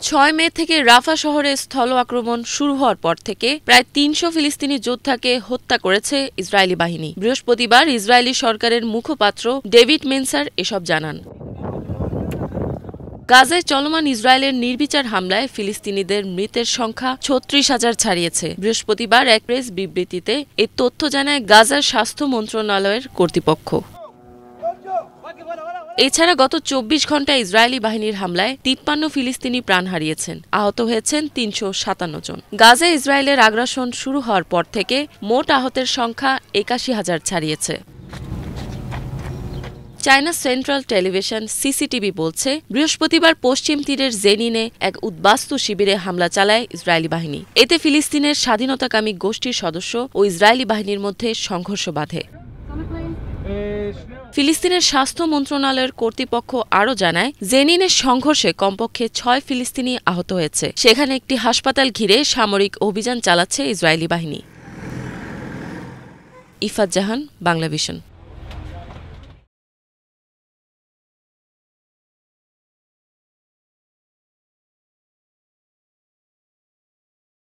৬ মে থেকে রাফা শহরে স্থল আক্রমণ শুরু হওয়ার পর থেকে প্রায় ৩০০ ফিলিস্তিনি যোদ্ধাকে হত্যা করেছে ইসরায়েলি বাহিনী। বৃহস্পতিবার ইসরায়েলি সরকারের মুখপাত্র ডেভিড মেনসার এসব জানান। গাজায় চলমান ইসরায়েলের নির্বিচার হামলায় ফিলিস্তিনিদের মৃতের সংখ্যা ৩৬,০০০ ছাড়িয়েছে। বৃহস্পতিবার এক প্রেস বিবৃতিতে এ তথ্য জানায় গাজার স্বাস্থ্য মন্ত্রণালয়ের কর্তৃপক্ষ। এছাড়া গত ২৪ ঘণ্টায় ইসরায়েলি বাহিনীর হামলায় ৫৩ ফিলিস্তিনি প্রাণ হারিয়েছেন, আহত হয়েছেন ৩৫৭ জন। গাজায় ইসরায়েলের আগ্রাসন শুরু হওয়ার পর থেকে মোট আহতের সংখ্যা ৮১,০০০ ছাড়িয়েছে। চায়না সেন্ট্রাল টেলিভিশন সিসিটিভি বলছে, বৃহস্পতিবার পশ্চিম তীরের জেনিনে এক উদ্বাস্তু শিবিরে হামলা চালায় ইসরায়েলি বাহিনী। এতে ফিলিস্তিনের স্বাধীনতাকামী গোষ্ঠীর সদস্য ও ইসরায়েলি বাহিনীর মধ্যে সংঘর্ষ বাধে। ফিলিস্তিনের স্বাস্থ্য মন্ত্রণালয়ের কর্তৃপক্ষ আরও জানায়, জেনিনের সংঘর্ষে কমপক্ষে ৬ ফিলিস্তিনি আহত হয়েছে। সেখানে একটি হাসপাতাল ঘিরে সামরিক অভিযান চালাচ্ছে ইসরায়েলি বাহিনী। ইফাত জাহান, বাংলাভিশন।